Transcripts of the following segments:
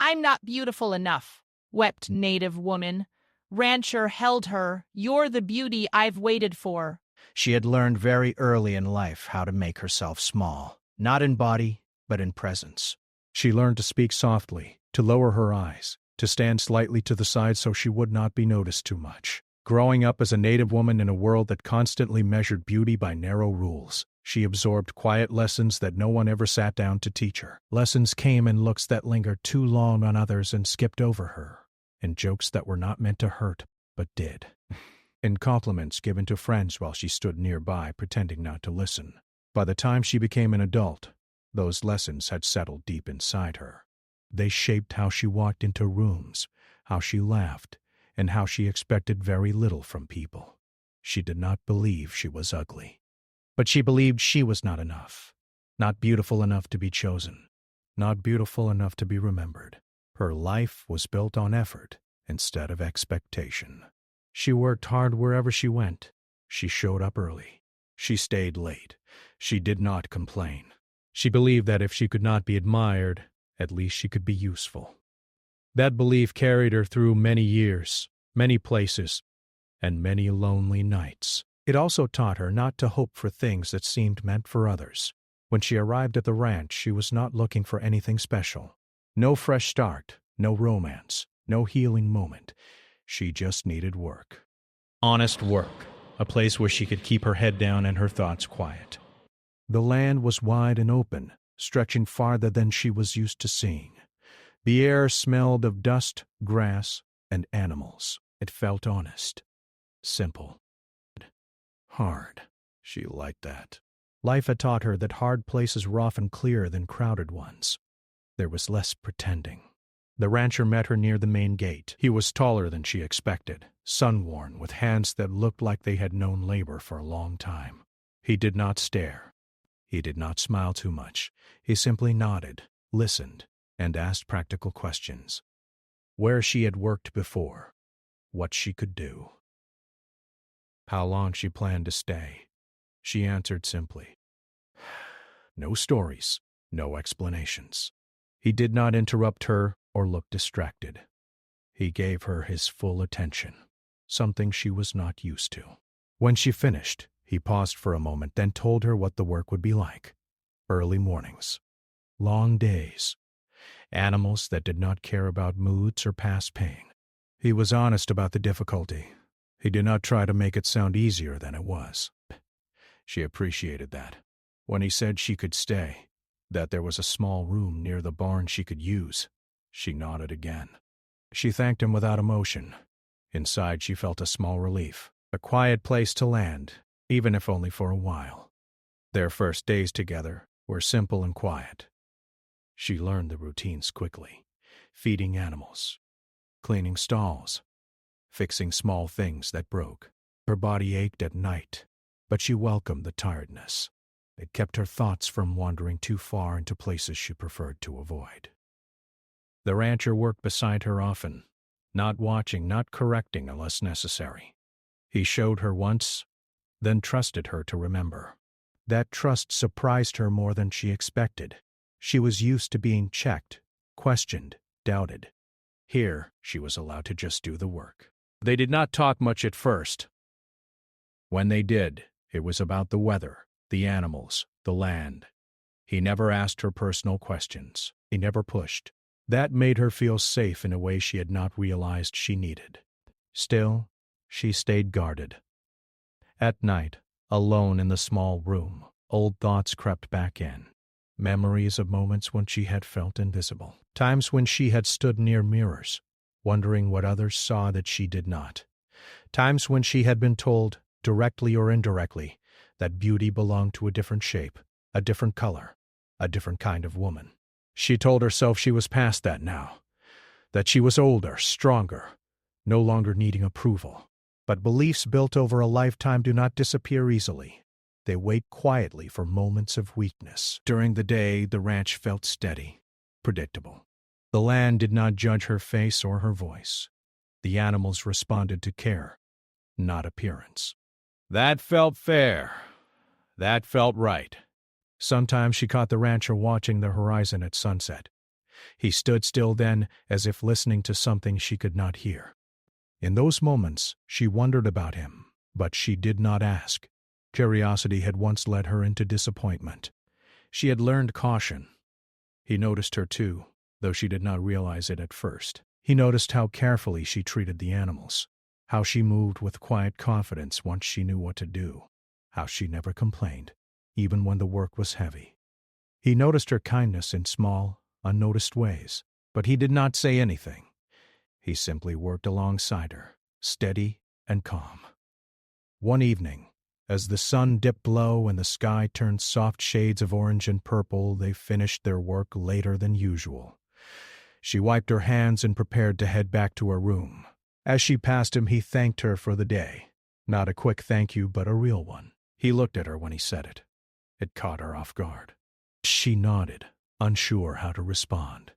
I'm not beautiful enough, wept native woman. Rancher held her. You're the beauty I've waited for. She had learned very early in life how to make herself small, not in body, but in presence. She learned to speak softly, to lower her eyes, to stand slightly to the side so she would not be noticed too much. Growing up as a native woman in a world that constantly measured beauty by narrow rules, she absorbed quiet lessons that no one ever sat down to teach her. Lessons came in looks that lingered too long on others and skipped over her, in jokes that were not meant to hurt, but did. In compliments given to friends while she stood nearby pretending not to listen. By the time she became an adult, those lessons had settled deep inside her. They shaped how she walked into rooms, how she laughed, and how she expected very little from people. She did not believe she was ugly. But she believed she was not enough. Not beautiful enough to be chosen. Not beautiful enough to be remembered. Her life was built on effort instead of expectation. She worked hard wherever she went. She showed up early. She stayed late. She did not complain. She believed that if she could not be admired, at least she could be useful. That belief carried her through many years, many places, and many lonely nights. It also taught her not to hope for things that seemed meant for others. When she arrived at the ranch, she was not looking for anything special. No fresh start, no romance, no healing moment. She just needed work. Honest work, a place where she could keep her head down and her thoughts quiet. The land was wide and open, stretching farther than she was used to seeing. The air smelled of dust, grass, and animals. It felt honest, simple, hard. She liked that. Life had taught her that hard places were often clearer than crowded ones. There was less pretending. The rancher met her near the main gate. He was taller than she expected, sun-worn, with hands that looked like they had known labor for a long time. He did not stare. He did not smile too much. He simply nodded, listened, and asked practical questions. Where she had worked before, what she could do, how long she planned to stay. She answered simply. No stories, no explanations. He did not interrupt her or look distracted. He gave her his full attention, something she was not used to. When she finished, he paused for a moment, then told her what the work would be like. Early mornings, long days, animals that did not care about moods or past pain. He was honest about the difficulty. He did not try to make it sound easier than it was. She appreciated that. When he said she could stay, that there was a small room near the barn she could use, she nodded again. She thanked him without emotion. Inside she felt a small relief, a quiet place to land, even if only for a while. Their first days together were simple and quiet. She learned the routines quickly, feeding animals, cleaning stalls, fixing small things that broke. Her body ached at night, but she welcomed the tiredness. It kept her thoughts from wandering too far into places she preferred to avoid. The rancher worked beside her often, not watching, not correcting unless necessary. He showed her once, then trusted her to remember. That trust surprised her more than she expected. She was used to being checked, questioned, doubted. Here, she was allowed to just do the work. They did not talk much at first. When they did, it was about the weather, the animals, the land. He never asked her personal questions. He never pushed. That made her feel safe in a way she had not realized she needed. Still, she stayed guarded. At night, alone in the small room, old thoughts crept back in. Memories of moments when she had felt invisible. Times when she had stood near mirrors, wondering what others saw that she did not. Times when she had been told, directly or indirectly, that beauty belonged to a different shape, a different color, a different kind of woman. She told herself she was past that now, that she was older, stronger, no longer needing approval. But beliefs built over a lifetime do not disappear easily. They wait quietly for moments of weakness. During the day, the ranch felt steady, predictable. The land did not judge her face or her voice. The animals responded to care, not appearance. That felt fair. That felt right. Sometimes she caught the rancher watching the horizon at sunset. He stood still then, as if listening to something she could not hear. In those moments, she wondered about him, but she did not ask. Curiosity had once led her into disappointment. She had learned caution. He noticed her too, though she did not realize it at first. He noticed how carefully she treated the animals, how she moved with quiet confidence once she knew what to do, how she never complained, even when the work was heavy. He noticed her kindness in small, unnoticed ways, but he did not say anything. He simply worked alongside her, steady and calm. One evening, as the sun dipped low and the sky turned soft shades of orange and purple, they finished their work later than usual. She wiped her hands and prepared to head back to her room. As she passed him, he thanked her for the day. Not a quick thank you, but a real one. He looked at her when he said it. It caught her off guard. She nodded, unsure how to respond.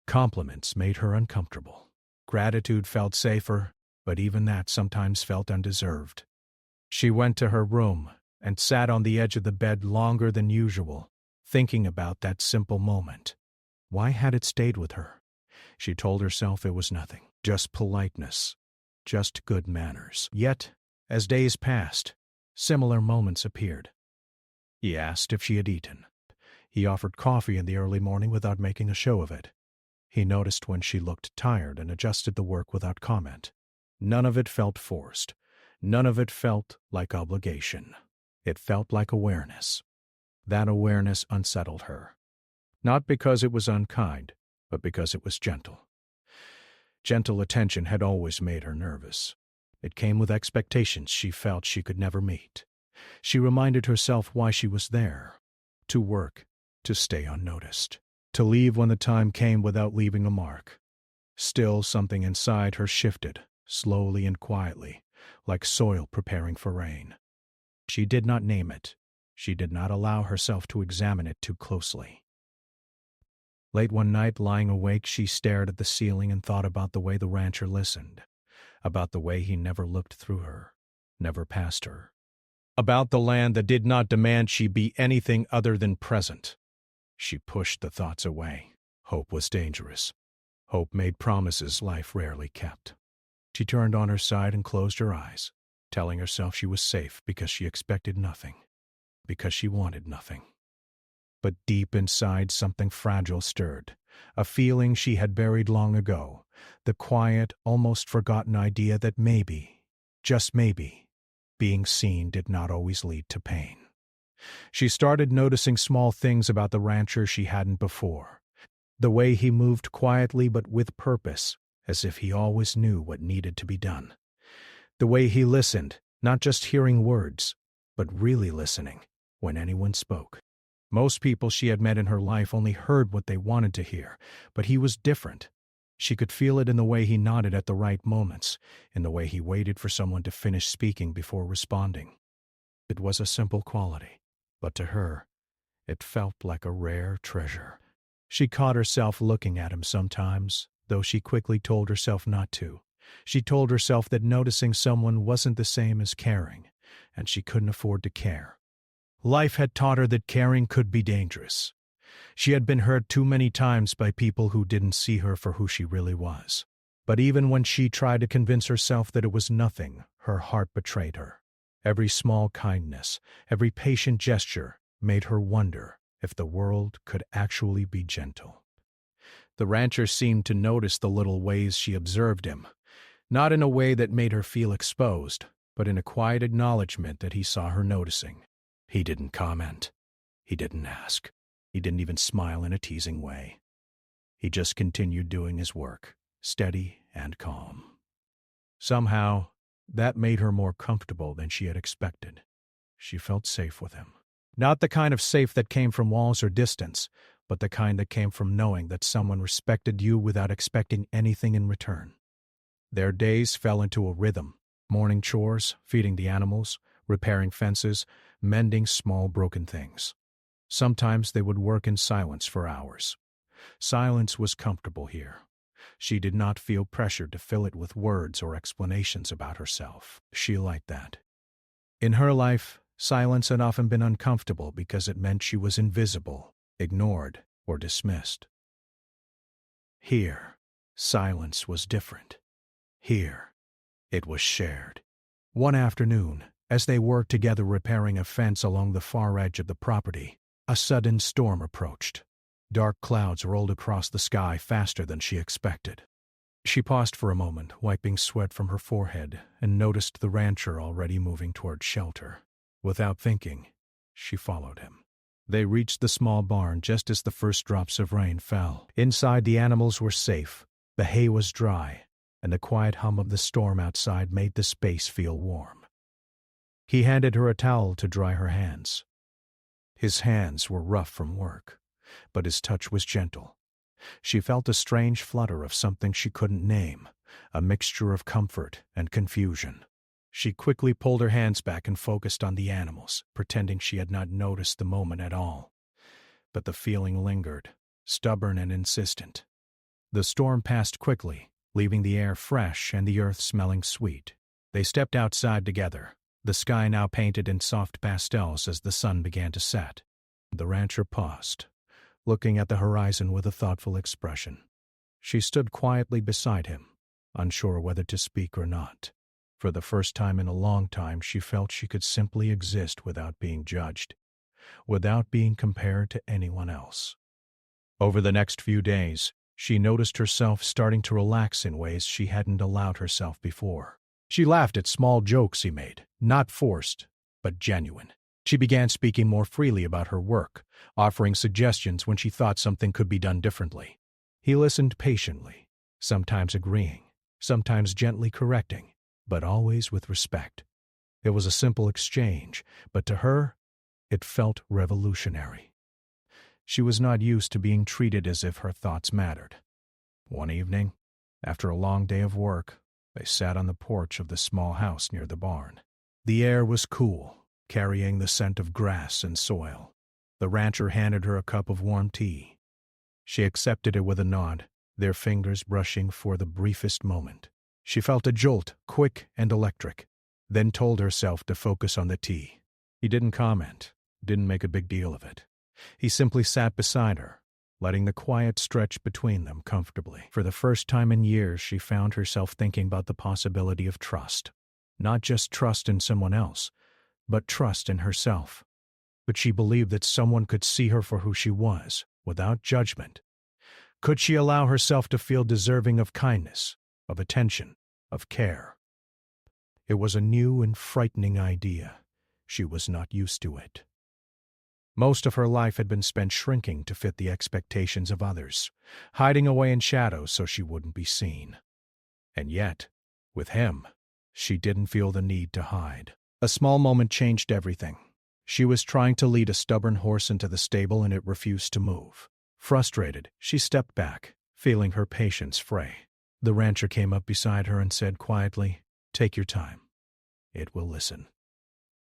Compliments made her uncomfortable. Gratitude felt safer, but even that sometimes felt undeserved. She went to her room and sat on the edge of the bed longer than usual, thinking about that simple moment. Why had it stayed with her? She told herself it was nothing, just politeness, just good manners. Yet, as days passed, similar moments appeared. He asked if she had eaten. He offered coffee in the early morning without making a show of it. He noticed when she looked tired and adjusted the work without comment. None of it felt forced. None of it felt like obligation. It felt like awareness. That awareness unsettled her. Not because it was unkind, but because it was gentle. Gentle attention had always made her nervous. It came with expectations she felt she could never meet. She reminded herself why she was there. To work, to stay unnoticed, to leave when the time came without leaving a mark. Still, something inside her shifted, slowly and quietly, like soil preparing for rain. She did not name it. She did not allow herself to examine it too closely. Late one night, lying awake, she stared at the ceiling and thought about the way the rancher listened, about the way he never looked through her, never past her, about the land that did not demand she be anything other than present. She pushed the thoughts away. Hope was dangerous. Hope made promises life rarely kept. She turned on her side and closed her eyes, telling herself she was safe because she expected nothing, because she wanted nothing. But deep inside, something fragile stirred, a feeling she had buried long ago, the quiet, almost forgotten idea that maybe, just maybe, being seen did not always lead to pain. She started noticing small things about the rancher she hadn't before. The way he moved quietly but with purpose, as if he always knew what needed to be done. The way he listened, not just hearing words, but really listening when anyone spoke. Most people she had met in her life only heard what they wanted to hear, but he was different. She could feel it in the way he nodded at the right moments, in the way he waited for someone to finish speaking before responding. It was a simple quality, but to her, it felt like a rare treasure. She caught herself looking at him sometimes, though she quickly told herself not to. She told herself that noticing someone wasn't the same as caring, and she couldn't afford to care. Life had taught her that caring could be dangerous. She had been hurt too many times by people who didn't see her for who she really was. But even when she tried to convince herself that it was nothing, her heart betrayed her. Every small kindness, every patient gesture made her wonder if the world could actually be gentle. The rancher seemed to notice the little ways she observed him, not in a way that made her feel exposed, but in a quiet acknowledgement that he saw her noticing. He didn't comment. He didn't ask. He didn't even smile in a teasing way. He just continued doing his work, steady and calm. Somehow, that made her more comfortable than she had expected. She felt safe with him. Not the kind of safe that came from walls or distance, but the kind that came from knowing that someone respected you without expecting anything in return. Their days fell into a rhythm: morning chores, feeding the animals, repairing fences, mending small broken things. Sometimes they would work in silence for hours. Silence was comfortable here. She did not feel pressured to fill it with words or explanations about herself. She liked that. In her life, silence had often been uncomfortable because it meant she was invisible, ignored, or dismissed. Here, silence was different. Here, it was shared. One afternoon, as they worked together repairing a fence along the far edge of the property, a sudden storm approached. Dark clouds rolled across the sky faster than she expected. She paused for a moment, wiping sweat from her forehead, and noticed the rancher already moving toward shelter. Without thinking, she followed him. They reached the small barn just as the first drops of rain fell. Inside, the animals were safe, the hay was dry, and the quiet hum of the storm outside made the space feel warm. He handed her a towel to dry her hands. His hands were rough from work, but his touch was gentle. She felt a strange flutter of something she couldn't name, a mixture of comfort and confusion. She quickly pulled her hands back and focused on the animals, pretending she had not noticed the moment at all. But the feeling lingered, stubborn and insistent. The storm passed quickly, leaving the air fresh and the earth smelling sweet. They stepped outside together, the sky now painted in soft pastels as the sun began to set. The rancher paused, looking at the horizon with a thoughtful expression. She stood quietly beside him, unsure whether to speak or not. For the first time in a long time, she felt she could simply exist without being judged, without being compared to anyone else. Over the next few days, she noticed herself starting to relax in ways she hadn't allowed herself before. She laughed at small jokes he made, not forced, but genuine. She began speaking more freely about her work, offering suggestions when she thought something could be done differently. He listened patiently, sometimes agreeing, sometimes gently correcting, but always with respect. It was a simple exchange, but to her, it felt revolutionary. She was not used to being treated as if her thoughts mattered. One evening, after a long day of work, they sat on the porch of the small house near the barn. The air was cool, carrying the scent of grass and soil. The rancher handed her a cup of warm tea. She accepted it with a nod, their fingers brushing for the briefest moment. She felt a jolt, quick and electric, then told herself to focus on the tea. He didn't comment, didn't make a big deal of it. He simply sat beside her, letting the quiet stretch between them comfortably. For the first time in years, she found herself thinking about the possibility of trust. Not just trust in someone else, but trust in herself. Could she believe that someone could see her for who she was, without judgment? Could she allow herself to feel deserving of kindness, of attention, of care? It was a new and frightening idea. She was not used to it. Most of her life had been spent shrinking to fit the expectations of others, hiding away in shadows so she wouldn't be seen. And yet, with him, she didn't feel the need to hide. A small moment changed everything. She was trying to lead a stubborn horse into the stable and it refused to move. Frustrated, she stepped back, feeling her patience fray. The rancher came up beside her and said quietly, "Take your time. It will listen."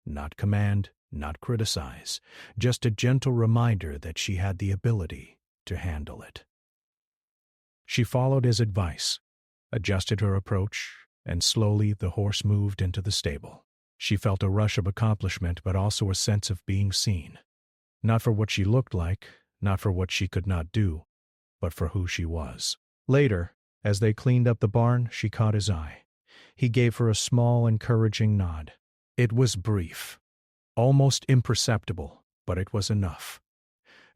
Not command, not criticize, just a gentle reminder that she had the ability to handle it. She followed his advice, adjusted her approach, and slowly the horse moved into the stable. She felt a rush of accomplishment, but also a sense of being seen. Not for what she looked like, not for what she could not do, but for who she was. Later, as they cleaned up the barn, she caught his eye. He gave her a small, encouraging nod. It was brief, almost imperceptible, but it was enough.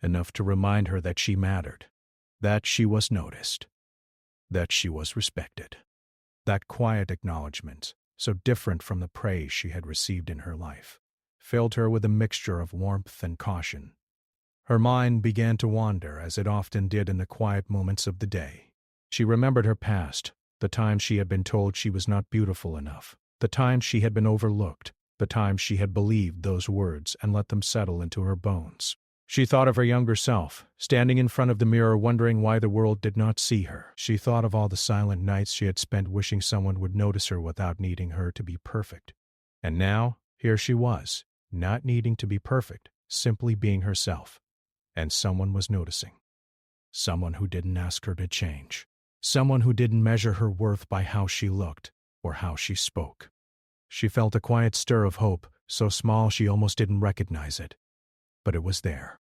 Enough to remind her that she mattered, that she was noticed, that she was respected. That quiet acknowledgement, so different from the praise she had received in her life, filled her with a mixture of warmth and caution. Her mind began to wander, as it often did in the quiet moments of the day. She remembered her past, the times she had been told she was not beautiful enough, the times she had been overlooked, the times she had believed those words and let them settle into her bones. She thought of her younger self, standing in front of the mirror wondering why the world did not see her. She thought of all the silent nights she had spent wishing someone would notice her without needing her to be perfect. And now, here she was, not needing to be perfect, simply being herself. And someone was noticing. Someone who didn't ask her to change. Someone who didn't measure her worth by how she looked or how she spoke. She felt a quiet stir of hope, so small she almost didn't recognize it. But it was there,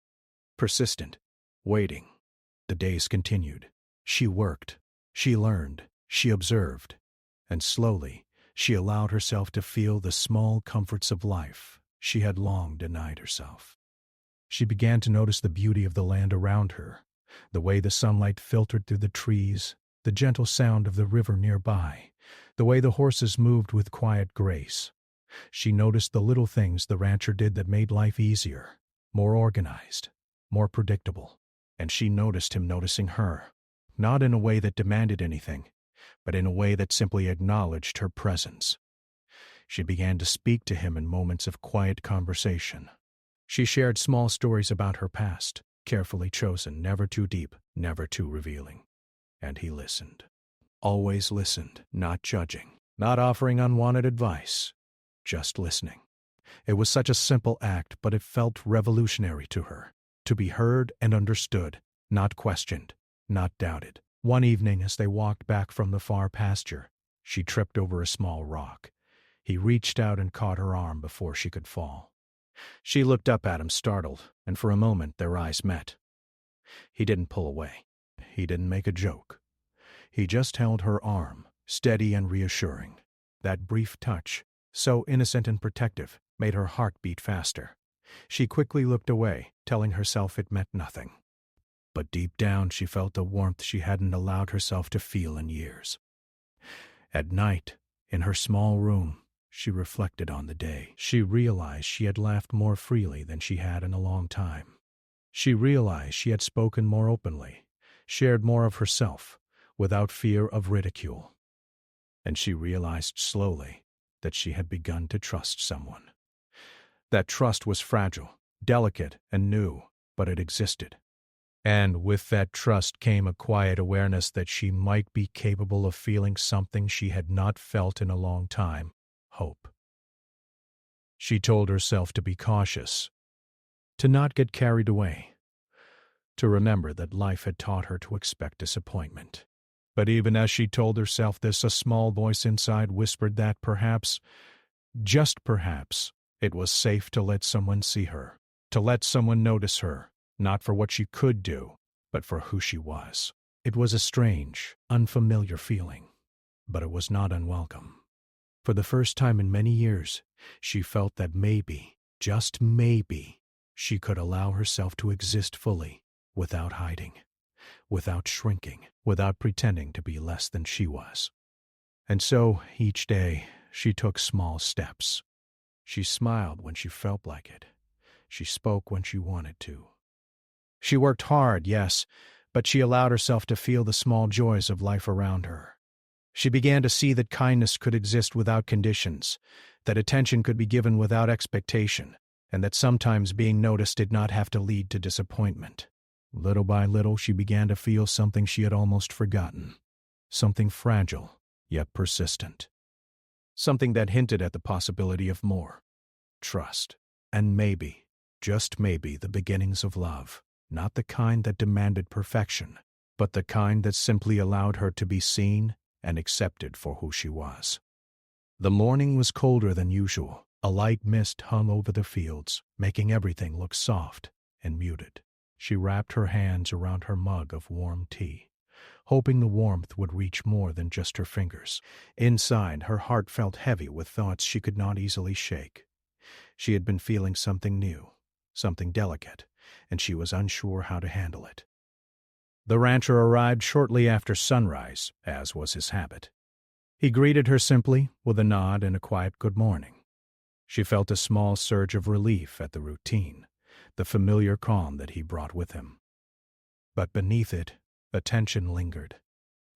persistent, waiting. The days continued. She worked, she learned, she observed, and slowly she allowed herself to feel the small comforts of life she had long denied herself. She began to notice the beauty of the land around her, the way the sunlight filtered through the trees, the gentle sound of the river nearby, the way the horses moved with quiet grace. She noticed the little things the rancher did that made life easier, more organized, more predictable. And she noticed him noticing her, not in a way that demanded anything, but in a way that simply acknowledged her presence. She began to speak to him in moments of quiet conversation. She shared small stories about her past, carefully chosen, never too deep, never too revealing. And he listened. Always listened, not judging, not offering unwanted advice, just listening. It was such a simple act, but it felt revolutionary to her. To be heard and understood, not questioned, not doubted. One evening, as they walked back from the far pasture, she tripped over a small rock. He reached out and caught her arm before she could fall. She looked up at him, startled, and for a moment their eyes met. He didn't pull away. He didn't make a joke. He just held her arm, steady and reassuring. That brief touch, so innocent and protective, made her heart beat faster. She quickly looked away, telling herself it meant nothing. But deep down she felt a warmth she hadn't allowed herself to feel in years. At night, in her small room, she reflected on the day. She realized she had laughed more freely than she had in a long time. She realized she had spoken more openly, shared more of herself, without fear of ridicule. And she realized slowly that she had begun to trust someone. That trust was fragile, delicate, and new, but it existed. And with that trust came a quiet awareness that she might be capable of feeling something she had not felt in a long time: hope. She told herself to be cautious, to not get carried away, to remember that life had taught her to expect disappointment. But even as she told herself this, a small voice inside whispered that perhaps, just perhaps, it was safe to let someone see her, to let someone notice her, not for what she could do, but for who she was. It was a strange, unfamiliar feeling, but it was not unwelcome. For the first time in many years, she felt that maybe, just maybe, she could allow herself to exist fully, without hiding, without shrinking, without pretending to be less than she was. And so, each day, she took small steps. She smiled when she felt like it. She spoke when she wanted to. She worked hard, yes, but she allowed herself to feel the small joys of life around her. She began to see that kindness could exist without conditions, that attention could be given without expectation, and that sometimes being noticed did not have to lead to disappointment. Little by little, she began to feel something she had almost forgotten, something fragile, yet persistent. Something that hinted at the possibility of more. Trust. And maybe, just maybe, the beginnings of love. Not the kind that demanded perfection, but the kind that simply allowed her to be seen and accepted for who she was. The morning was colder than usual. A light mist hung over the fields, making everything look soft and muted. She wrapped her hands around her mug of warm tea, hoping the warmth would reach more than just her fingers. Inside, her heart felt heavy with thoughts she could not easily shake. She had been feeling something new, something delicate, and she was unsure how to handle it. The rancher arrived shortly after sunrise, as was his habit. He greeted her simply, with a nod and a quiet good morning. She felt a small surge of relief at the routine, the familiar calm that he brought with him. But beneath it, a tension lingered.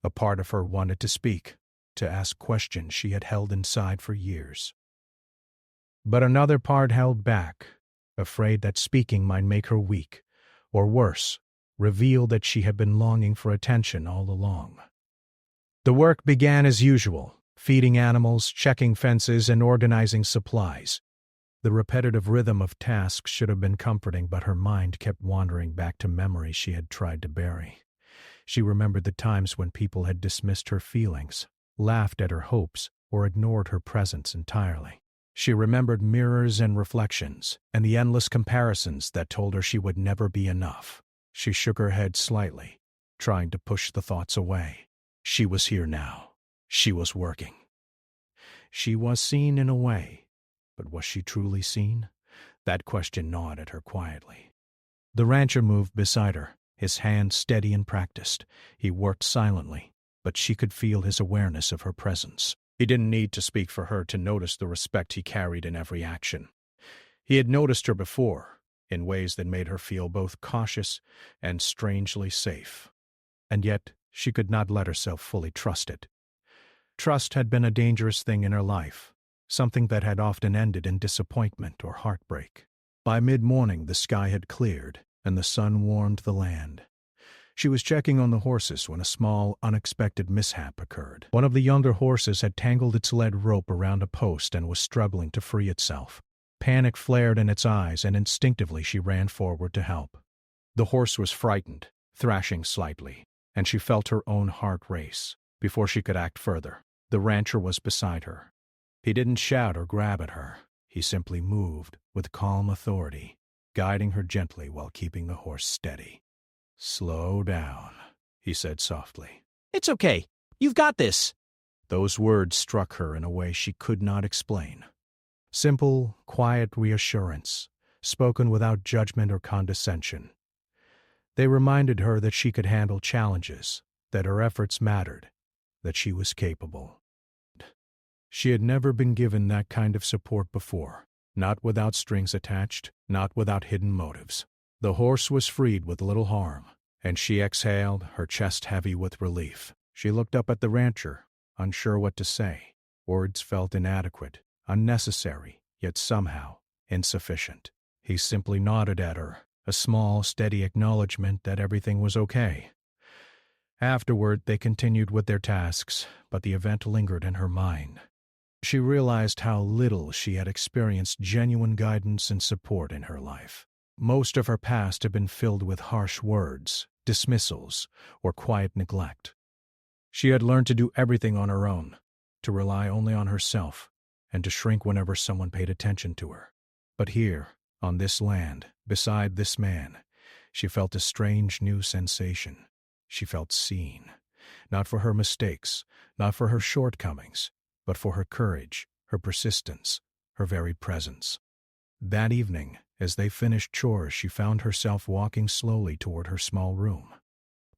A part of her wanted to speak, to ask questions she had held inside for years. But another part held back, afraid that speaking might make her weak, or worse, reveal that she had been longing for attention all along. The work began as usual, feeding animals, checking fences, and organizing supplies. The repetitive rhythm of tasks should have been comforting, but her mind kept wandering back to memories she had tried to bury. She remembered the times when people had dismissed her feelings, laughed at her hopes, or ignored her presence entirely. She remembered mirrors and reflections, and the endless comparisons that told her she would never be enough. She shook her head slightly, trying to push the thoughts away. She was here now. She was working. She was seen in a way, but was she truly seen? That question gnawed at her quietly. The rancher moved beside her, his hand steady and practiced. He worked silently, but she could feel his awareness of her presence. He didn't need to speak for her to notice the respect he carried in every action. He had noticed her before, in ways that made her feel both cautious and strangely safe. And yet, she could not let herself fully trust it. Trust had been a dangerous thing in her life, something that had often ended in disappointment or heartbreak. By mid-morning, the sky had cleared, and the sun warmed the land. She was checking on the horses when a small, unexpected mishap occurred. One of the younger horses had tangled its lead rope around a post and was struggling to free itself. Panic flared in its eyes, and instinctively she ran forward to help. The horse was frightened, thrashing slightly, and she felt her own heart race. Before she could act further, the rancher was beside her. He didn't shout or grab at her. He simply moved with calm authority, guiding her gently while keeping the horse steady. "Slow down," he said softly. "It's okay. You've got this." Those words struck her in a way she could not explain. Simple, quiet reassurance, spoken without judgment or condescension. They reminded her that she could handle challenges, that her efforts mattered, that she was capable. She had never been given that kind of support before, not without strings attached, not without hidden motives. The horse was freed with little harm, and she exhaled, her chest heavy with relief. She looked up at the rancher, unsure what to say. Words felt inadequate, unnecessary, yet somehow insufficient. He simply nodded at her, a small, steady acknowledgement that everything was okay. Afterward, they continued with their tasks, but the event lingered in her mind. She realized how little she had experienced genuine guidance and support in her life. Most of her past had been filled with harsh words, dismissals, or quiet neglect. She had learned to do everything on her own, to rely only on herself, and to shrink whenever someone paid attention to her. But here, on this land, beside this man, she felt a strange new sensation. She felt seen, not for her mistakes, not for her shortcomings, but for her courage, her persistence, her very presence. That evening, as they finished chores, she found herself walking slowly toward her small room.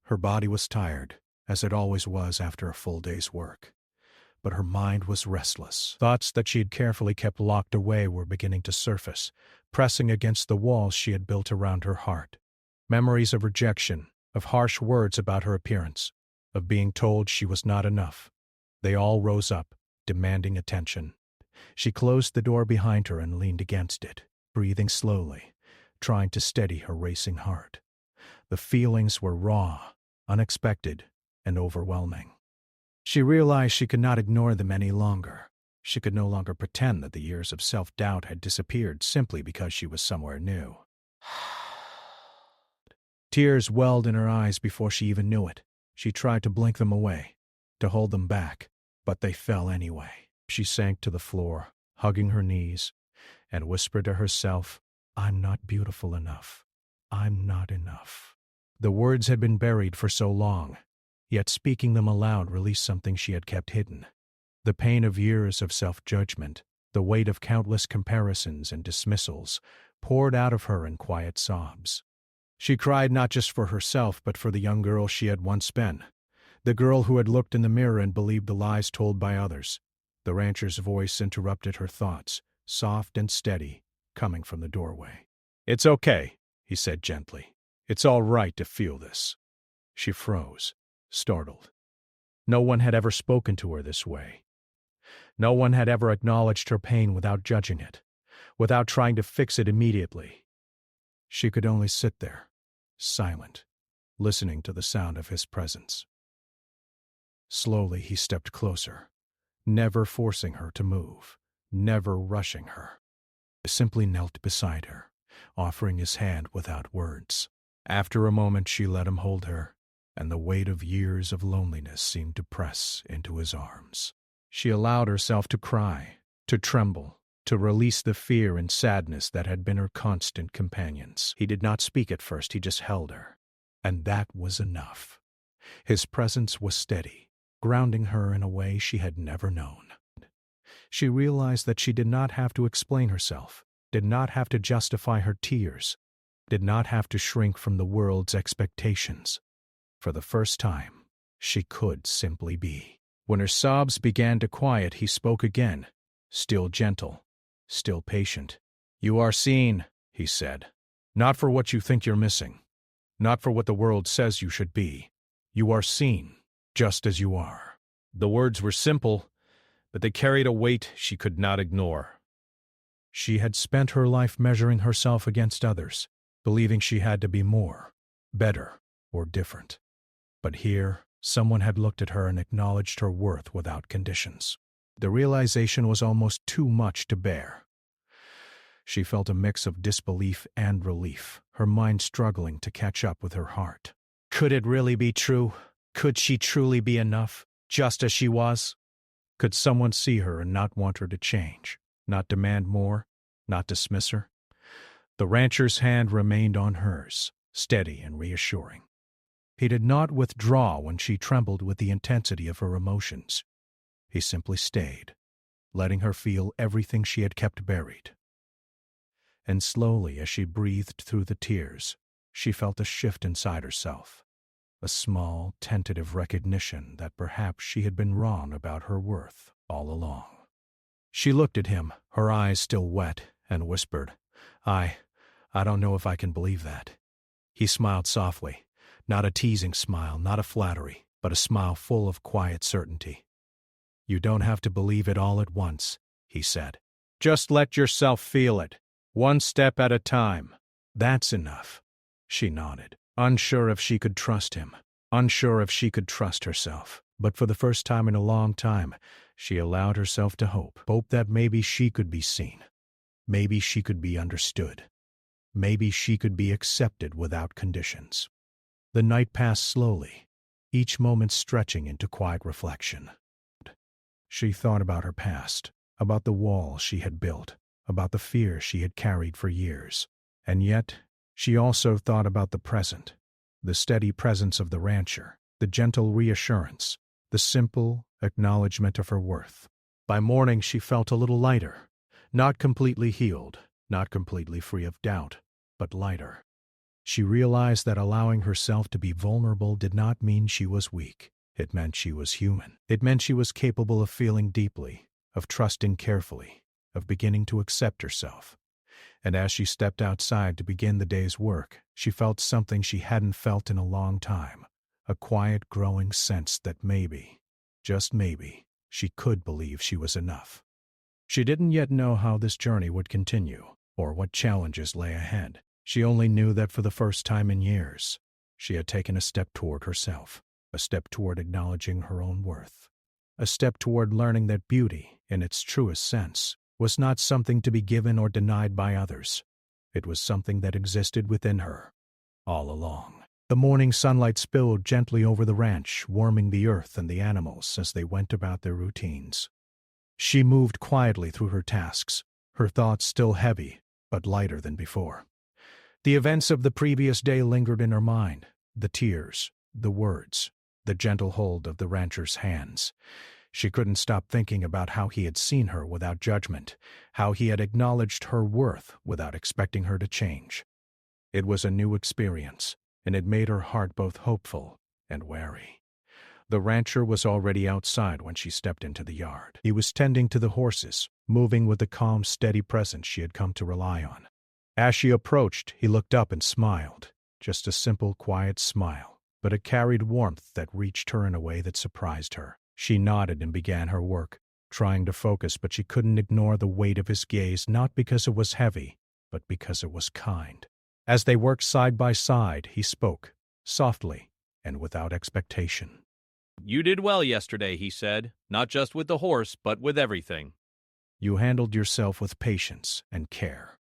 Her body was tired, as it always was after a full day's work. But her mind was restless. Thoughts that she had carefully kept locked away were beginning to surface, pressing against the walls she had built around her heart. Memories of rejection, of harsh words about her appearance, of being told she was not enough. They all rose up, demanding attention. She closed the door behind her and leaned against it, breathing slowly, trying to steady her racing heart. The feelings were raw, unexpected, and overwhelming. She realized she could not ignore them any longer. She could no longer pretend that the years of self-doubt had disappeared simply because she was somewhere new. Tears welled in her eyes before she even knew it. She tried to blink them away, to hold them back, but they fell anyway. She sank to the floor, hugging her knees, and whispered to herself, "I'm not beautiful enough. I'm not enough." The words had been buried for so long, yet speaking them aloud released something she had kept hidden. The pain of years of self-judgment, the weight of countless comparisons and dismissals, poured out of her in quiet sobs. She cried not just for herself but for the young girl she had once been, the girl who had looked in the mirror and believed the lies told by others. The rancher's voice interrupted her thoughts, soft and steady, coming from the doorway. "It's okay," he said gently. "It's all right to feel this." She froze, startled. No one had ever spoken to her this way. No one had ever acknowledged her pain without judging it, without trying to fix it immediately. She could only sit there, silent, listening to the sound of his presence. Slowly he stepped closer, never forcing her to move, never rushing her. He simply knelt beside her, offering his hand without words. After a moment she let him hold her, and the weight of years of loneliness seemed to press into his arms. She allowed herself to cry, to tremble, to release the fear and sadness that had been her constant companions. He did not speak at first, he just held her. And that was enough. His presence was steady, grounding her in a way she had never known. She realized that she did not have to explain herself, did not have to justify her tears, did not have to shrink from the world's expectations. For the first time, she could simply be. When her sobs began to quiet, he spoke again, still gentle, still patient. "You are seen," he said. "Not for what you think you're missing, not for what the world says you should be. You are seen, just as you are." The words were simple, but they carried a weight she could not ignore. She had spent her life measuring herself against others, believing she had to be more, better, or different. But here, someone had looked at her and acknowledged her worth without conditions. The realization was almost too much to bear. She felt a mix of disbelief and relief, her mind struggling to catch up with her heart. Could it really be true? Could she truly be enough, just as she was? Could someone see her and not want her to change, not demand more, not dismiss her? The rancher's hand remained on hers, steady and reassuring. He did not withdraw when she trembled with the intensity of her emotions. He simply stayed, letting her feel everything she had kept buried. And slowly, as she breathed through the tears, she felt a shift inside herself, a small, tentative recognition that perhaps she had been wrong about her worth all along. She looked at him, her eyes still wet, and whispered, I don't know if I can believe that." He smiled softly, not a teasing smile, not a flattery, but a smile full of quiet certainty. "You don't have to believe it all at once," he said. "Just let yourself feel it, one step at a time. That's enough." She nodded, unsure if she could trust him, unsure if she could trust herself. But for the first time in a long time, she allowed herself to hope that maybe she could be seen. Maybe she could be understood. Maybe she could be accepted without conditions. The night passed slowly, each moment stretching into quiet reflection. She thought about her past, about the walls she had built, about the fear she had carried for years. And yet, she also thought about the present, the steady presence of the rancher, the gentle reassurance, the simple acknowledgement of her worth. By morning she felt a little lighter, not completely healed, not completely free of doubt, but lighter. She realized that allowing herself to be vulnerable did not mean she was weak. It meant she was human. It meant she was capable of feeling deeply, of trusting carefully, of beginning to accept herself. And as she stepped outside to begin the day's work, she felt something she hadn't felt in a long time, a quiet, growing sense that maybe, just maybe, she could believe she was enough. She didn't yet know how this journey would continue, or what challenges lay ahead. She only knew that for the first time in years, she had taken a step toward herself, a step toward acknowledging her own worth, a step toward learning that beauty, in its truest sense, was not something to be given or denied by others. It was something that existed within her, all along. The morning sunlight spilled gently over the ranch, warming the earth and the animals as they went about their routines. She moved quietly through her tasks, her thoughts still heavy, but lighter than before. The events of the previous day lingered in her mind, the tears, the words, the gentle hold of the rancher's hands. She couldn't stop thinking about how he had seen her without judgment, how he had acknowledged her worth without expecting her to change. It was a new experience, and it made her heart both hopeful and wary. The rancher was already outside when she stepped into the yard. He was tending to the horses, moving with the calm, steady presence she had come to rely on. As she approached, he looked up and smiled, just a simple, quiet smile, but it carried warmth that reached her in a way that surprised her. She nodded and began her work, trying to focus, but she couldn't ignore the weight of his gaze, not because it was heavy, but because it was kind. As they worked side by side, he spoke, softly and without expectation. "You did well yesterday," he said, "not just with the horse, but with everything." "You handled yourself with patience and care.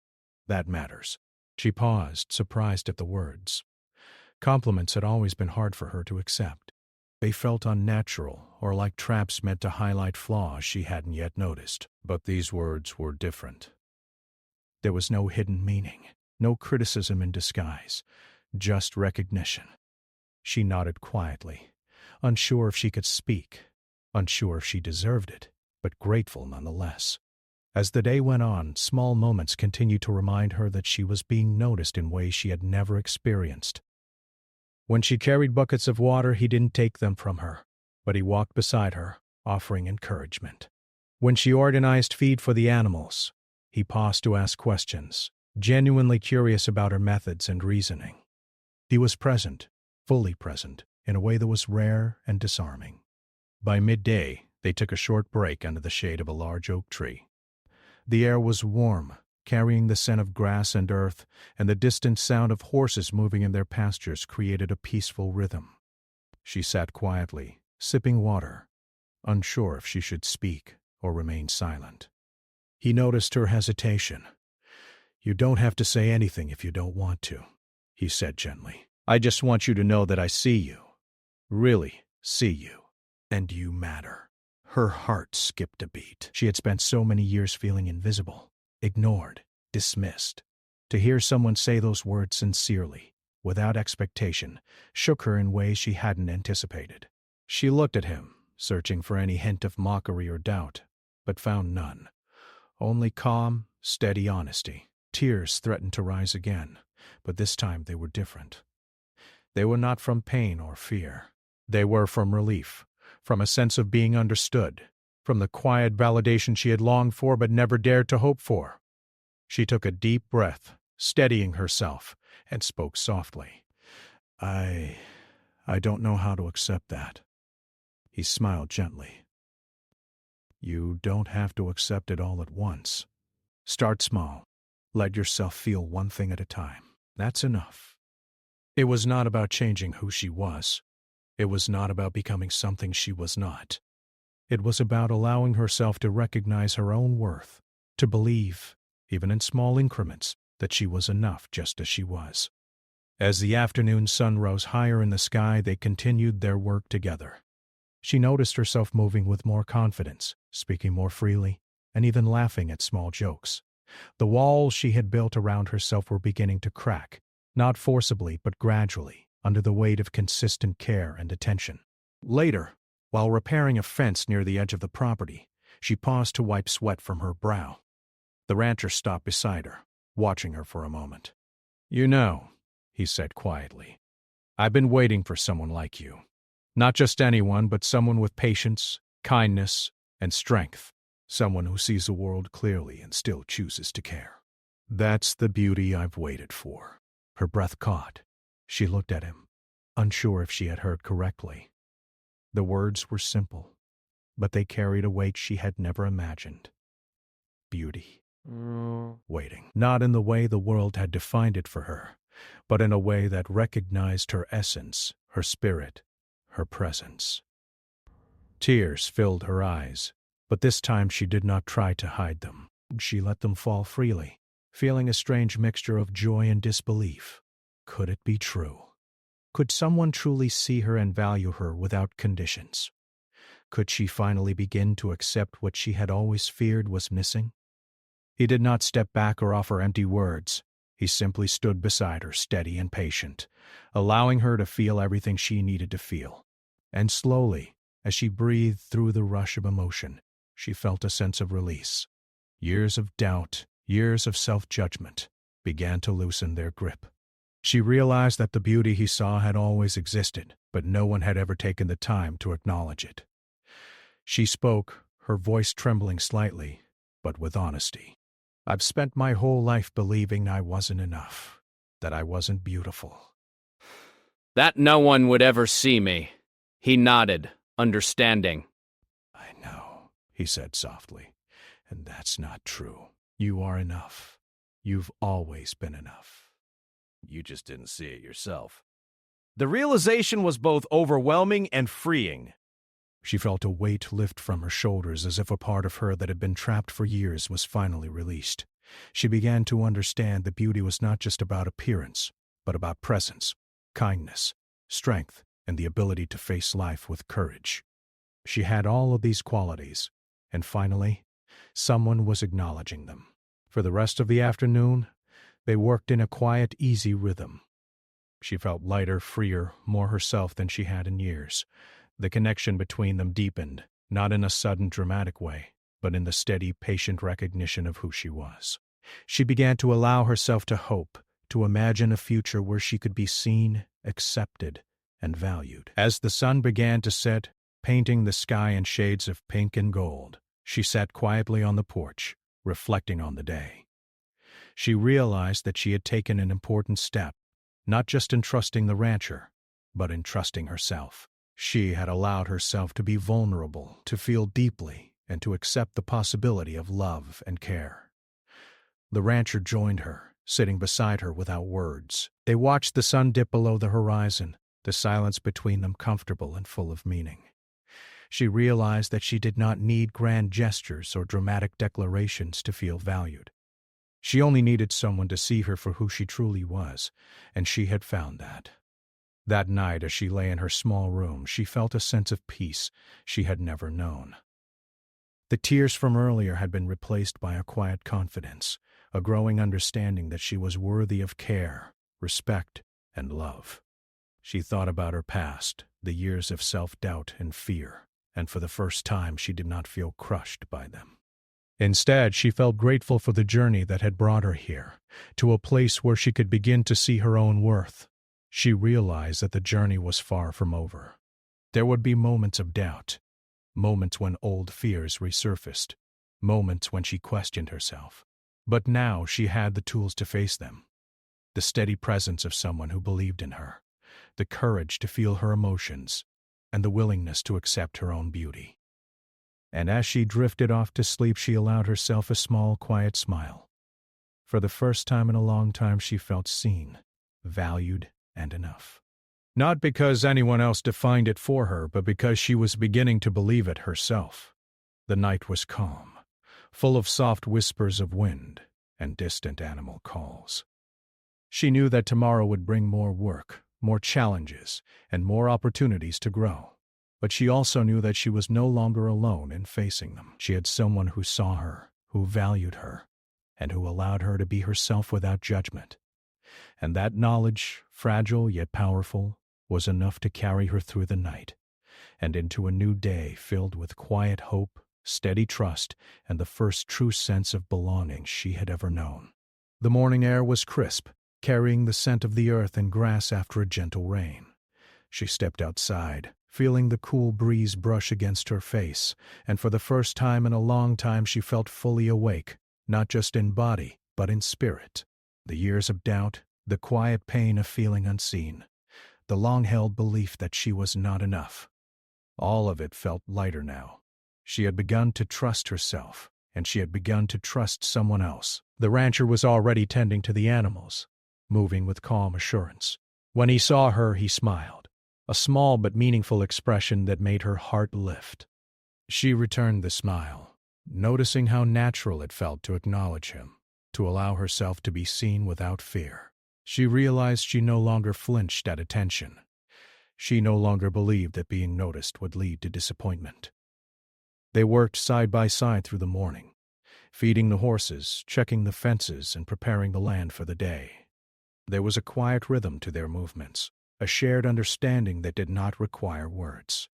That matters." She paused, surprised at the words. Compliments had always been hard for her to accept. They felt unnatural, or like traps meant to highlight flaws she hadn't yet noticed. But these words were different. There was no hidden meaning, no criticism in disguise, just recognition. She nodded quietly, unsure if she could speak, unsure if she deserved it, but grateful nonetheless. As the day went on, small moments continued to remind her that she was being noticed in ways she had never experienced. When she carried buckets of water, he didn't take them from her, but he walked beside her, offering encouragement. When she organized feed for the animals, he paused to ask questions, genuinely curious about her methods and reasoning. He was present, fully present, in a way that was rare and disarming. By midday, they took a short break under the shade of a large oak tree. The air was warm, carrying the scent of grass and earth, and the distant sound of horses moving in their pastures created a peaceful rhythm. She sat quietly, sipping water, unsure if she should speak or remain silent. He noticed her hesitation. "You don't have to say anything if you don't want to," he said gently. "I just want you to know that I see you, really see you, and you matter." Her heart skipped a beat. She had spent so many years feeling invisible, ignored, dismissed. To hear someone say those words sincerely, without expectation, shook her in ways she hadn't anticipated. She looked at him, searching for any hint of mockery or doubt, but found none. Only calm, steady honesty. Tears threatened to rise again, but this time they were different. They were not from pain or fear. They were from relief, from a sense of being understood, from the quiet validation she had longed for but never dared to hope for. She took a deep breath, steadying herself, and spoke softly. I don't know how to accept that." He smiled gently. "You don't have to accept it all at once. Start small. Let yourself feel one thing at a time. That's enough." It was not about changing who she was. It was not about becoming something she was not. It was about allowing herself to recognize her own worth, to believe, even in small increments, that she was enough just as she was. As the afternoon sun rose higher in the sky, they continued their work together. She noticed herself moving with more confidence, speaking more freely, and even laughing at small jokes. The walls she had built around herself were beginning to crack, not forcibly but gradually, under the weight of consistent care and attention. Later, while repairing a fence near the edge of the property, she paused to wipe sweat from her brow. The rancher stopped beside her, watching her for a moment. "You know," he said quietly, "I've been waiting for someone like you. Not just anyone, but someone with patience, kindness, and strength. Someone who sees the world clearly and still chooses to care. That's the beauty I've waited for." Her breath caught. She looked at him, unsure if she had heard correctly. The words were simple, but they carried a weight she had never imagined. Beauty. Waiting. Not in the way the world had defined it for her, but in a way that recognized her essence, her spirit, her presence. Tears filled her eyes, but this time she did not try to hide them. She let them fall freely, feeling a strange mixture of joy and disbelief. Could it be true? Could someone truly see her and value her without conditions? Could she finally begin to accept what she had always feared was missing? He did not step back or offer empty words. He simply stood beside her, steady and patient, allowing her to feel everything she needed to feel. And slowly, as she breathed through the rush of emotion, she felt a sense of release. Years of doubt, years of self-judgment, began to loosen their grip. She realized that the beauty he saw had always existed, but no one had ever taken the time to acknowledge it. She spoke, her voice trembling slightly, but with honesty. "I've spent my whole life believing I wasn't enough, that I wasn't beautiful." "That no one would ever see me." He nodded, understanding. "I know," he said softly, "and that's not true. You are enough. You've always been enough. You just didn't see it yourself." The realization was both overwhelming and freeing. She felt a weight lift from her shoulders as if a part of her that had been trapped for years was finally released. She began to understand that beauty was not just about appearance, but about presence, kindness, strength, and the ability to face life with courage. She had all of these qualities, and finally, someone was acknowledging them. For the rest of the afternoon, they worked in a quiet, easy rhythm. She felt lighter, freer, more herself than she had in years. The connection between them deepened, not in a sudden dramatic way, but in the steady, patient recognition of who she was. She began to allow herself to hope, to imagine a future where she could be seen, accepted, and valued. As the sun began to set, painting the sky in shades of pink and gold, she sat quietly on the porch, reflecting on the day. She realized that she had taken an important step, not just in trusting the rancher, but in trusting herself. She had allowed herself to be vulnerable, to feel deeply, and to accept the possibility of love and care. The rancher joined her, sitting beside her without words. They watched the sun dip below the horizon, the silence between them comfortable and full of meaning. She realized that she did not need grand gestures or dramatic declarations to feel valued. She only needed someone to see her for who she truly was, and she had found that. That night, as she lay in her small room, she felt a sense of peace she had never known. The tears from earlier had been replaced by a quiet confidence, a growing understanding that she was worthy of care, respect, and love. She thought about her past, the years of self-doubt and fear, and for the first time she did not feel crushed by them. Instead, she felt grateful for the journey that had brought her here, to a place where she could begin to see her own worth. She realized that the journey was far from over. There would be moments of doubt, moments when old fears resurfaced, moments when she questioned herself. But now she had the tools to face them. The steady presence of someone who believed in her, the courage to feel her emotions, and the willingness to accept her own beauty. And as she drifted off to sleep, she allowed herself a small, quiet smile. For the first time in a long time, she felt seen, valued, and enough. Not because anyone else defined it for her, but because she was beginning to believe it herself. The night was calm, full of soft whispers of wind and distant animal calls. She knew that tomorrow would bring more work, more challenges, and more opportunities to grow. But she also knew that she was no longer alone in facing them. She had someone who saw her, who valued her, and who allowed her to be herself without judgment. And that knowledge, fragile yet powerful, was enough to carry her through the night and into a new day filled with quiet hope, steady trust, and the first true sense of belonging she had ever known. The morning air was crisp, carrying the scent of the earth and grass after a gentle rain. She stepped outside, feeling the cool breeze brush against her face, and for the first time in a long time she felt fully awake, not just in body, but in spirit. The years of doubt, the quiet pain of feeling unseen, the long-held belief that she was not enough. All of it felt lighter now. She had begun to trust herself, and she had begun to trust someone else. The rancher was already tending to the animals, moving with calm assurance. When he saw her, he smiled, a small but meaningful expression that made her heart lift. She returned the smile, noticing how natural it felt to acknowledge him, to allow herself to be seen without fear. She realized she no longer flinched at attention. She no longer believed that being noticed would lead to disappointment. They worked side by side through the morning, feeding the horses, checking the fences, and preparing the land for the day. There was a quiet rhythm to their movements, a shared understanding that did not require words.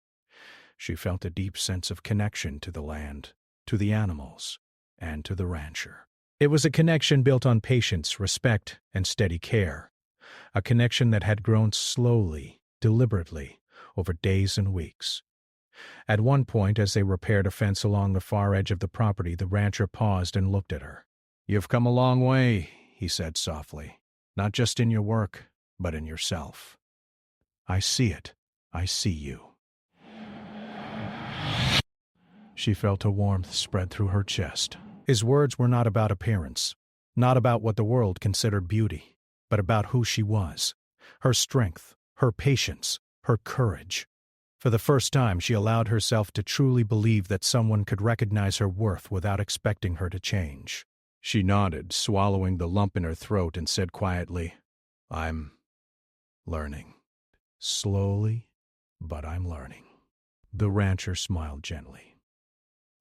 She felt a deep sense of connection to the land, to the animals, and to the rancher. It was a connection built on patience, respect, and steady care, a connection that had grown slowly, deliberately, over days and weeks. At one point, as they repaired a fence along the far edge of the property, the rancher paused and looked at her. "You've come a long way," he said softly, "not just in your work, but in yourself." "I see it. I see you." She felt a warmth spread through her chest. His words were not about appearance, not about what the world considered beauty, but about who she was, her strength, her patience, her courage. For the first time, she allowed herself to truly believe that someone could recognize her worth without expecting her to change. She nodded, swallowing the lump in her throat, and said quietly, "I'm learning. Slowly, but I'm learning." The rancher smiled gently.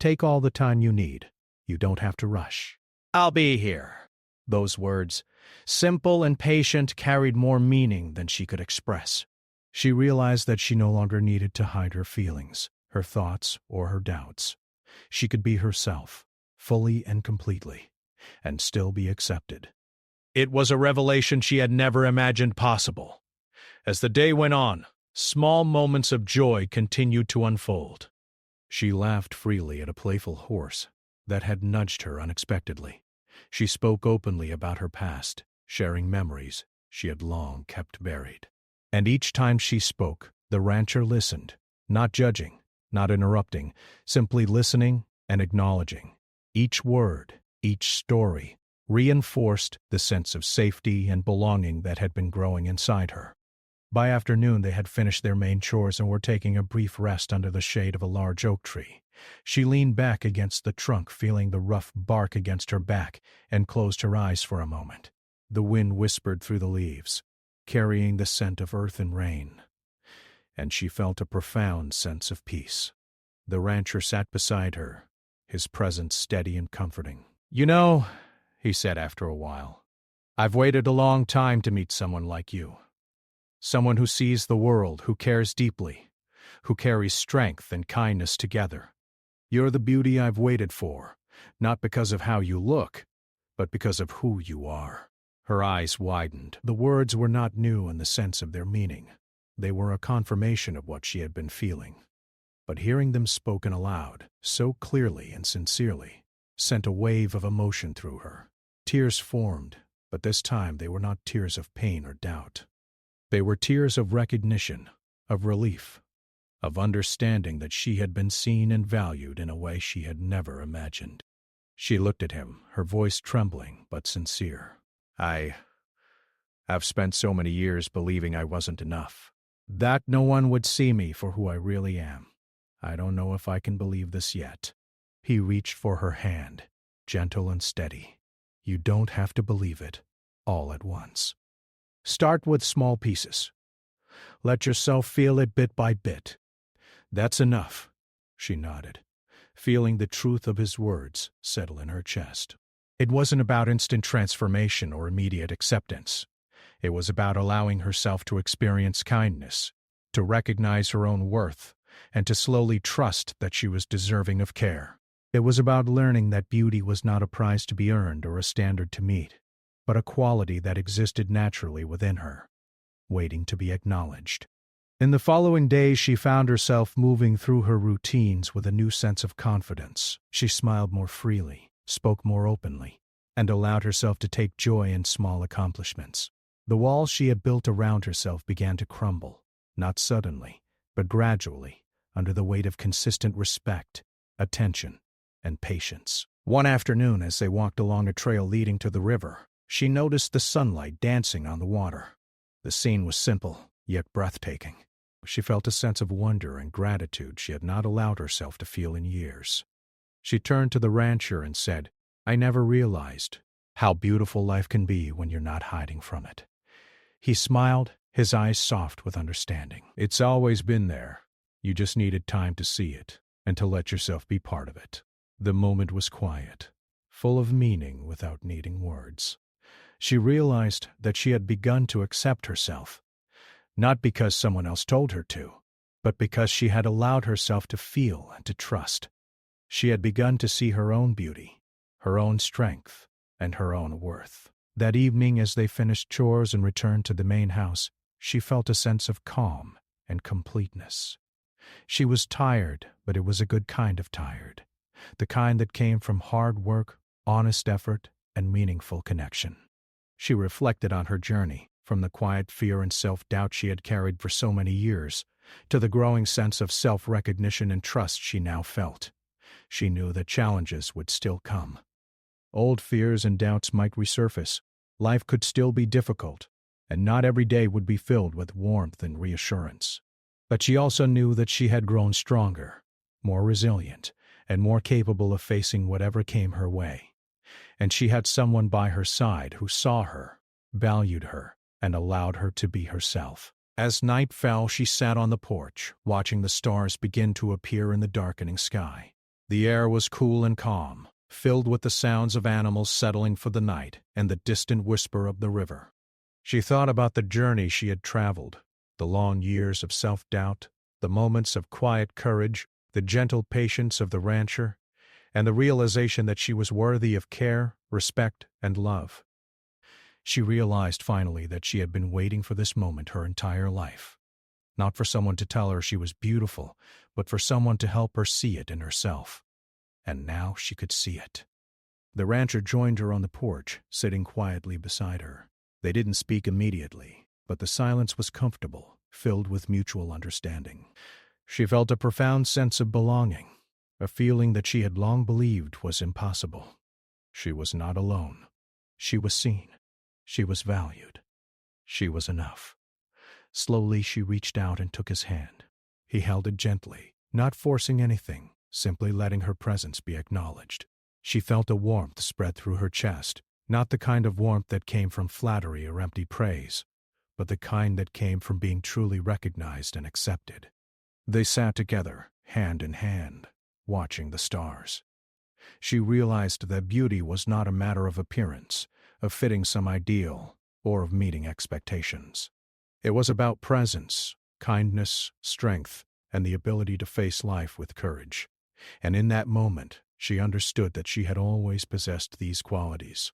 "Take all the time you need. You don't have to rush." "I'll be here." Those words, simple and patient, carried more meaning than she could express. She realized that she no longer needed to hide her feelings, her thoughts, or her doubts. She could be herself, fully and completely, and still be accepted. It was a revelation she had never imagined possible. As the day went on, small moments of joy continued to unfold. She laughed freely at a playful horse that had nudged her unexpectedly. She spoke openly about her past, sharing memories she had long kept buried. And each time she spoke, the rancher listened, not judging, not interrupting, simply listening and acknowledging. Each word, each story, reinforced the sense of safety and belonging that had been growing inside her. By afternoon they had finished their main chores and were taking a brief rest under the shade of a large oak tree. She leaned back against the trunk, feeling the rough bark against her back, and closed her eyes for a moment. The wind whispered through the leaves, carrying the scent of earth and rain, and she felt a profound sense of peace. The rancher sat beside her, his presence steady and comforting. "You know," he said after a while, "I've waited a long time to meet someone like you. Someone who sees the world, who cares deeply, who carries strength and kindness together. You're the beauty I've waited for, not because of how you look, but because of who you are." Her eyes widened. The words were not new in the sense of their meaning. They were a confirmation of what she had been feeling. But hearing them spoken aloud, so clearly and sincerely, sent a wave of emotion through her. Tears formed, but this time they were not tears of pain or doubt. They were tears of recognition, of relief, of understanding that she had been seen and valued in a way she had never imagined. She looked at him, her voice trembling but sincere. I've spent so many years believing I wasn't enough, that no one would see me for who I really am. I don't know if I can believe this yet." He reached for her hand, gentle and steady. "You don't have to believe it all at once. Start with small pieces. Let yourself feel it bit by bit. That's enough." She nodded, feeling the truth of his words settle in her chest. It wasn't about instant transformation or immediate acceptance. It was about allowing herself to experience kindness, to recognize her own worth, and to slowly trust that she was deserving of care. It was about learning that beauty was not a prize to be earned or a standard to meet, but a quality that existed naturally within her, waiting to be acknowledged. In the following days, she found herself moving through her routines with a new sense of confidence. She smiled more freely, spoke more openly, and allowed herself to take joy in small accomplishments. The walls she had built around herself began to crumble, not suddenly, but gradually, under the weight of consistent respect, attention, and patience. One afternoon, as they walked along a trail leading to the river, she noticed the sunlight dancing on the water. The scene was simple, yet breathtaking. She felt a sense of wonder and gratitude she had not allowed herself to feel in years. She turned to the rancher and said, "I never realized how beautiful life can be when you're not hiding from it." He smiled, his eyes soft with understanding. "It's always been there. You just needed time to see it, and to let yourself be part of it." The moment was quiet, full of meaning without needing words. She realized that she had begun to accept herself, not because someone else told her to, but because she had allowed herself to feel and to trust. She had begun to see her own beauty, her own strength, and her own worth. That evening, as they finished chores and returned to the main house, she felt a sense of calm and completeness. She was tired, but it was a good kind of tired, the kind that came from hard work, honest effort, and meaningful connection. She reflected on her journey, from the quiet fear and self-doubt she had carried for so many years, to the growing sense of self-recognition and trust she now felt. She knew that challenges would still come. Old fears and doubts might resurface. Life could still be difficult, and not every day would be filled with warmth and reassurance. But she also knew that she had grown stronger, more resilient, and more capable of facing whatever came her way. And she had someone by her side who saw her, valued her, and allowed her to be herself. As night fell, she sat on the porch, watching the stars begin to appear in the darkening sky. The air was cool and calm, filled with the sounds of animals settling for the night and the distant whisper of the river. She thought about the journey she had traveled, The long years of self-doubt, the moments of quiet courage, the gentle patience of the rancher, and the realization that she was worthy of care, respect, and love. She realized finally that she had been waiting for this moment her entire life. Not for someone to tell her she was beautiful, but for someone to help her see it in herself. And now she could see it. The rancher joined her on the porch, sitting quietly beside her. They didn't speak immediately, but the silence was comfortable, filled with mutual understanding. She felt a profound sense of belonging, a feeling that she had long believed was impossible. She was not alone. She was seen. She was valued. She was enough. Slowly she reached out and took his hand. He held it gently, not forcing anything, simply letting her presence be acknowledged. She felt a warmth spread through her chest, not the kind of warmth that came from flattery or empty praise, but the kind that came from being truly recognized and accepted. They sat together, hand in hand, watching the stars. She realized that beauty was not a matter of appearance, of fitting some ideal, or of meeting expectations. It was about presence, kindness, strength, and the ability to face life with courage. And in that moment, she understood that she had always possessed these qualities.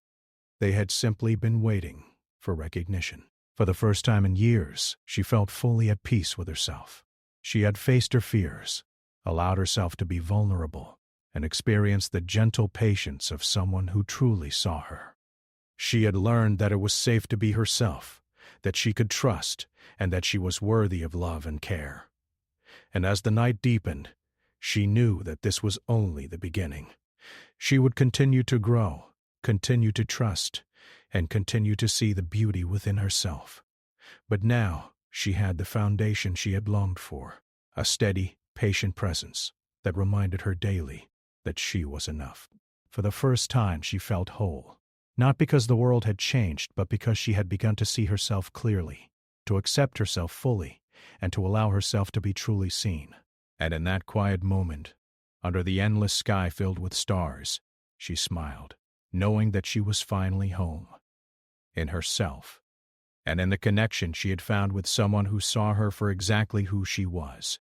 They had simply been waiting for recognition. For the first time in years, she felt fully at peace with herself. She had faced her fears, allowed herself to be vulnerable, and experienced the gentle patience of someone who truly saw her. She had learned that it was safe to be herself, that she could trust, and that she was worthy of love and care. And as the night deepened, she knew that this was only the beginning. She would continue to grow, continue to trust, and continue to see the beauty within herself. But now she had the foundation she had longed for, a steady, patient presence that reminded her daily that she was enough. For the first time she felt whole. Not because the world had changed, but because she had begun to see herself clearly, to accept herself fully, and to allow herself to be truly seen. And in that quiet moment, under the endless sky filled with stars, she smiled, knowing that she was finally home, in herself, and in the connection she had found with someone who saw her for exactly who she was,